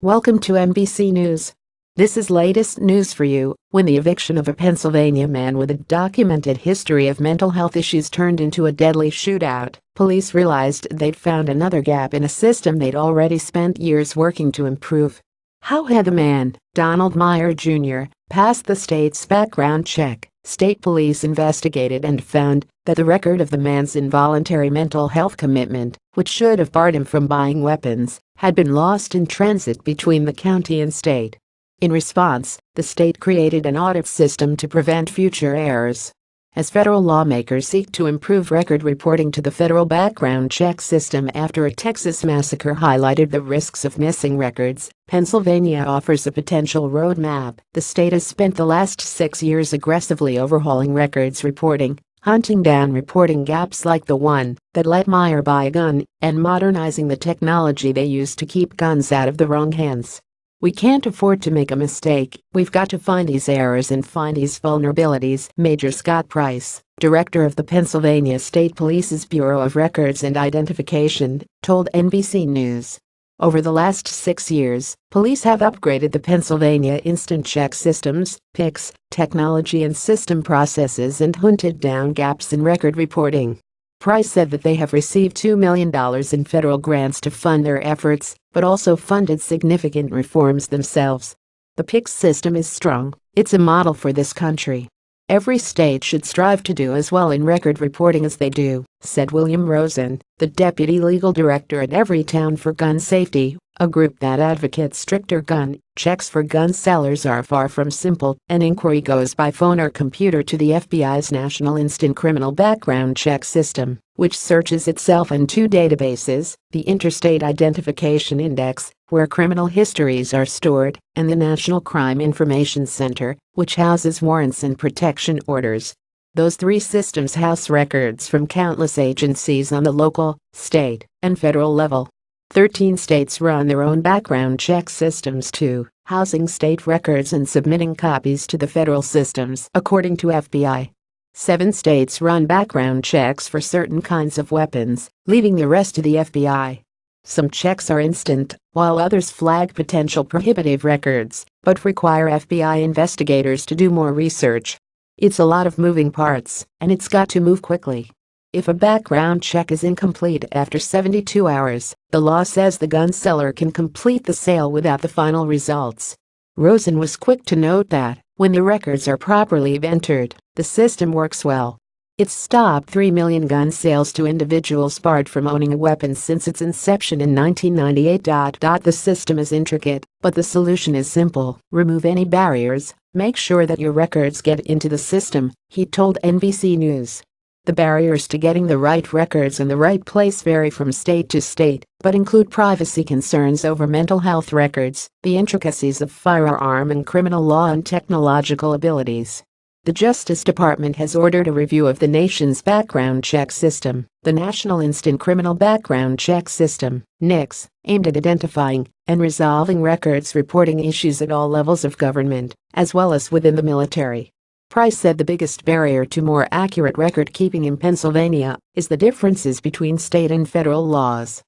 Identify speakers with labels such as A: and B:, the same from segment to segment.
A: Welcome to NBC News. This is latest news for you. When the eviction of a Pennsylvania man with a documented history of mental health issues turned into a deadly shootout, police realized they'd found another gap in a system they'd already spent years working to improve. How had the man, Donald Meyer Jr., passed the state's background check? State police investigated and found that the record of the man's involuntary mental health commitment, which should have barred him from buying weapons, had been lost in transit between the county and state. In response, the state created an audit system to prevent future errors. As federal lawmakers seek to improve record reporting to the federal background check system after a Texas massacre highlighted the risks of missing records, Pennsylvania offers a potential roadmap. The state has spent the last 6 years aggressively overhauling records reporting, hunting down reporting gaps like the one that let Meyer buy a gun, and modernizing the technology they use to keep guns out of the wrong hands. We can't afford to make a mistake. We've got to find these errors and find these vulnerabilities, Major Scott Price, director of the Pennsylvania State Police's Bureau of Records and Identification, told NBC News. Over the last 6 years, police have upgraded the Pennsylvania Instant Check Systems, PICS, technology and system processes and hunted down gaps in record reporting. Price said that they have received $2 million in federal grants to fund their efforts, but also funded significant reforms themselves. The PICS system is strong. It's a model for this country. Every state should strive to do as well in record reporting as they do, said William Rosen, the deputy legal director at Everytown for Gun Safety, a group that advocates stricter gun checks for gun sellers are far from simple. An inquiry goes by phone or computer to the FBI's National Instant Criminal Background Check System, which searches itself in two databases, the Interstate Identification Index, where criminal histories are stored, and the National Crime Information Center, which houses warrants and protection orders. Those three systems house records from countless agencies on the local, state, and federal level. 13 states run their own background check systems too, housing state records and submitting copies to the federal systems, according to FBI. 7 states run background checks for certain kinds of weapons, leaving the rest to the FBI. Some checks are instant, while others flag potential prohibitive records, but require FBI investigators to do more research. It's a lot of moving parts, and it's got to move quickly. If a background check is incomplete after 72 hours, the law says the gun seller can complete the sale without the final results. Rosen was quick to note that, when the records are properly entered, the system works well. It's stopped 3 million gun sales to individuals barred from owning a weapon since its inception in 1998. The system is intricate, but the solution is simple. Remove any barriers, make sure that your records get into the system, he told NBC News. The barriers to getting the right records in the right place vary from state to state, but include privacy concerns over mental health records, the intricacies of firearm and criminal law, and technological abilities. The Justice Department has ordered a review of the nation's background check system, the National Instant Criminal Background Check System, NICS, aimed at identifying and resolving records reporting issues at all levels of government, as well as within the military. Price said the biggest barrier to more accurate record-keeping in Pennsylvania is the differences between state and federal laws.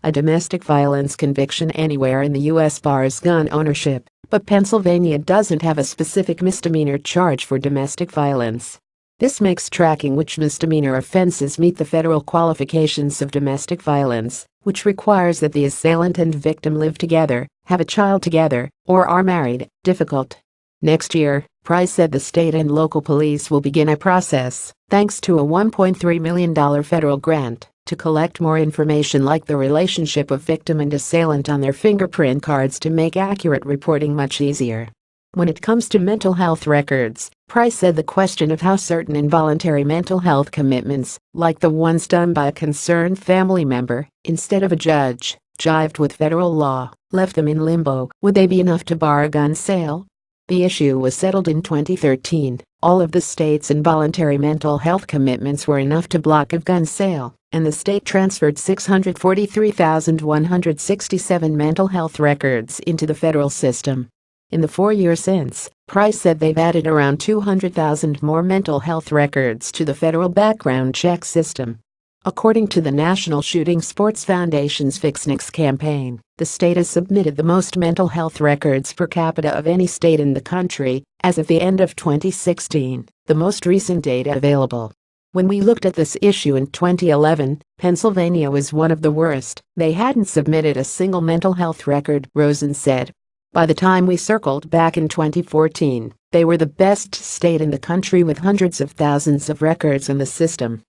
A: A domestic violence conviction anywhere in the U.S. bars gun ownership, but Pennsylvania doesn't have a specific misdemeanor charge for domestic violence. This makes tracking which misdemeanor offenses meet the federal qualifications of domestic violence, which requires that the assailant and victim live together, have a child together, or are married, difficult. Next year, Price said the state and local police will begin a process, thanks to a $1.3 million federal grant, to collect more information like the relationship of victim and assailant on their fingerprint cards to make accurate reporting much easier. When it comes to mental health records, Price said the question of how certain involuntary mental health commitments, like the ones done by a concerned family member, instead of a judge, jived with federal law, left them in limbo. Would they be enough to bar a gun sale? The issue was settled in 2013. All of the state's involuntary mental health commitments were enough to block a gun sale, and the state transferred 643,167 mental health records into the federal system. In the 4 years since, Price said they've added around 200,000 more mental health records to the federal background check system. According to the National Shooting Sports Foundation's Fix NICS campaign, the state has submitted the most mental health records per capita of any state in the country, as of the end of 2016, the most recent data available. When we looked at this issue in 2011, Pennsylvania was one of the worst. They hadn't submitted a single mental health record, Rosen said. By the time we circled back in 2014, they were the best state in the country with hundreds of thousands of records in the system.